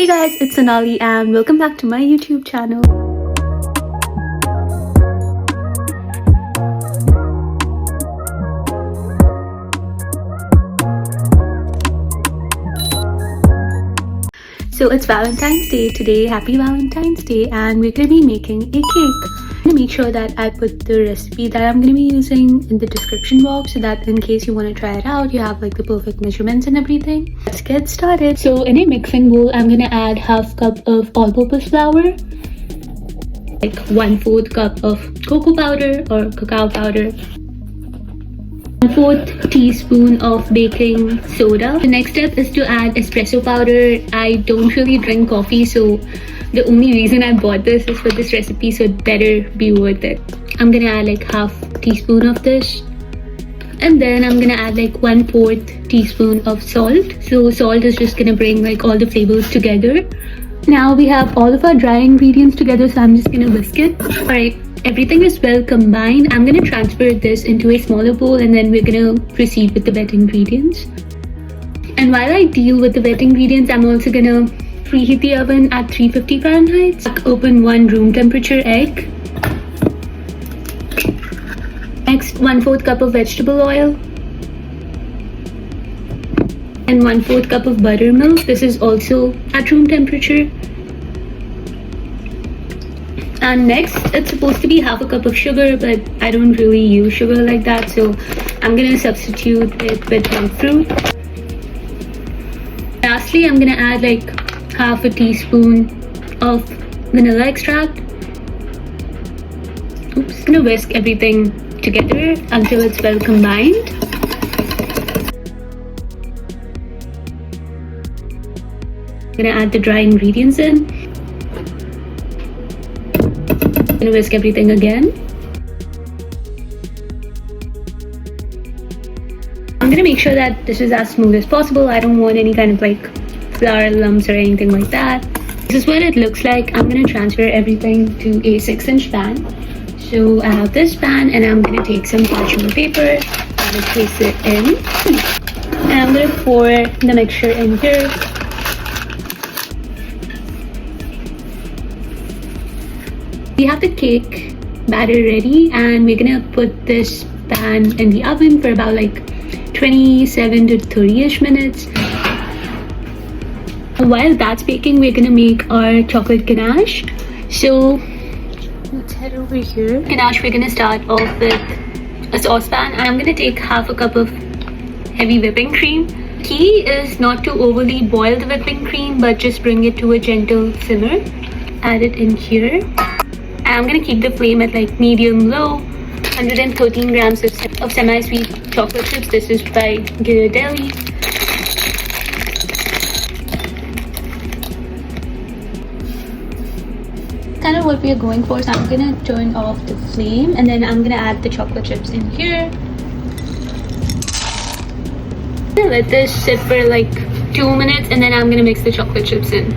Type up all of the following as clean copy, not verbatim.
Hey guys, it's Sonali and welcome back to my YouTube channel. So it's Valentine's Day today. Happy Valentine's Day, and we're gonna be making a cake. I'm gonna make sure that I put the recipe that I'm gonna be using in the description box so that in case you want to try it out, you have like the perfect measurements and everything. Let's get started. So in a mixing bowl, I'm gonna add half cup of all-purpose flour, like 1/4 cup of cocoa powder or cacao powder, 1/4 teaspoon of baking soda. The next step is to add espresso powder. I don't really drink coffee, so the only reason I bought this is for this recipe, so it better be worth it. I'm gonna add like half teaspoon of this, and then I'm gonna add like 1/4 teaspoon of salt. So salt is just gonna bring like all the flavors together. Now we have all of our dry ingredients together, so I'm just gonna whisk it. Alright, everything is well combined. I'm gonna transfer this into a smaller bowl and then we're gonna proceed with the wet ingredients. And while I deal with the wet ingredients, I'm also gonna preheat the oven at 350 Fahrenheit. Crack open one room temperature egg. Next, 1/4 cup of vegetable oil and 1/4 cup of buttermilk. This is also at room temperature. And next, it's supposed to be half a cup of sugar, but I don't really use sugar like that, so I'm gonna substitute it with monk fruit. Lastly, I'm gonna add like half a teaspoon of vanilla extract. Oops. I'm gonna whisk everything together until it's well combined. I'm gonna add the dry ingredients in. I'm gonna whisk everything again. I'm gonna make sure that this is as smooth as possible. I don't want any kind of like flour lumps or anything like that. This is what it looks like. I'm gonna transfer everything to a 6-inch pan. So I have this pan and I'm gonna take some parchment paper and place it in. And I'm gonna pour the mixture in here. We have the cake batter ready and we're gonna put this pan in the oven for about like 27 to 30-ish minutes. While that's baking, we're gonna make our chocolate ganache. So let's head over here. Ganache, we're gonna start off with a saucepan and I'm gonna take half a cup of heavy whipping cream. Key is not to overly boil the whipping cream, but just bring it to a gentle simmer. Add it in here. I'm gonna keep the flame at like medium-low. 113 grams of semi-sweet chocolate chips. This is by Ghirardelli. Kind of what we are going for, so I'm gonna turn off the flame and then I'm gonna add the chocolate chips in here. I'm gonna let this sit for like 2 minutes and then I'm gonna mix the chocolate chips in.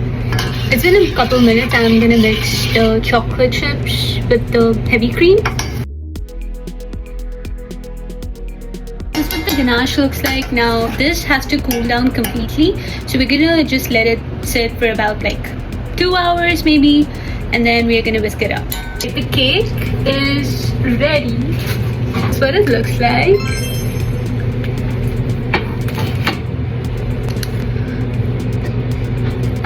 It's been a couple minutes and I'm gonna mix the chocolate chips with the heavy cream. This is what the ganache looks like. Now this has to cool down completely, so we're gonna just let it sit for about like 2 hours maybe, and then we're gonna whisk it up. The cake is ready. That's what it looks like.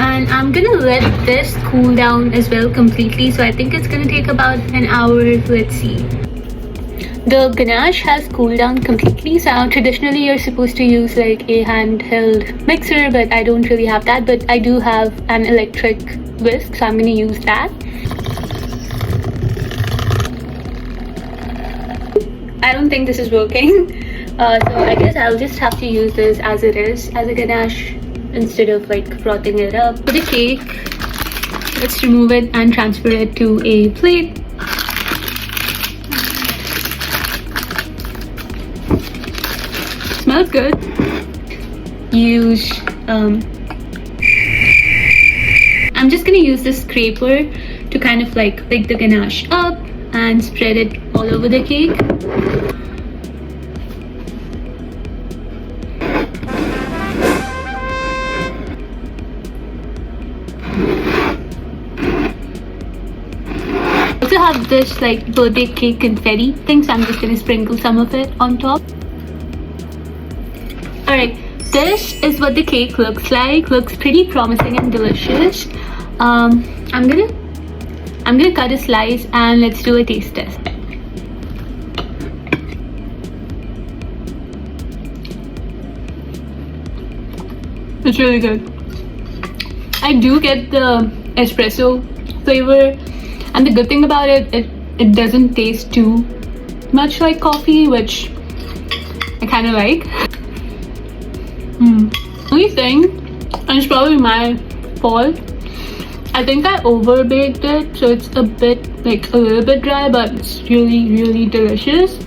And I'm gonna let this cool down as well completely, so I think it's gonna take about an hour. Let's see. The ganache has cooled down completely. So traditionally you're supposed to use like a handheld mixer, but I don't really have that, but I do have an electric whisk, so I'm gonna use that. I don't think this is working, so I guess I'll just have to use this as it is, as a ganache, instead of like frothing it up. For the cake, let's remove it and transfer it to a plate. Smells good. Use I'm just gonna use this scraper to kind of like pick the ganache up and spread it all over the cake. have this like birthday cake confetti thing, so I'm just gonna sprinkle some of it on top. Alright, this is what the cake looks like. Looks pretty promising and delicious. I'm gonna cut a slice and let's do a taste test. It's really good. I do get the espresso flavor, and the good thing about it doesn't taste too much like coffee, which I kind of like. Only thing, and it's probably my fault, I think I over baked it, so it's a little bit dry, but it's really delicious.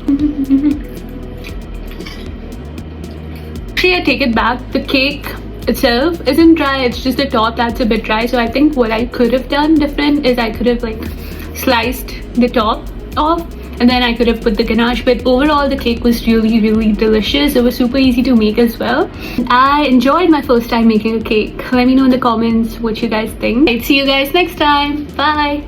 Actually, I take it back. The cake itself isn't dry, it's just the top that's a bit dry. So I think what I could have done different is I could have like sliced the top off and then I could have put the ganache. But overall the cake was really delicious. It was super easy to make as well. I enjoyed my first time making a cake. Let me know in the comments what you guys think. I'll see you guys next time. Bye.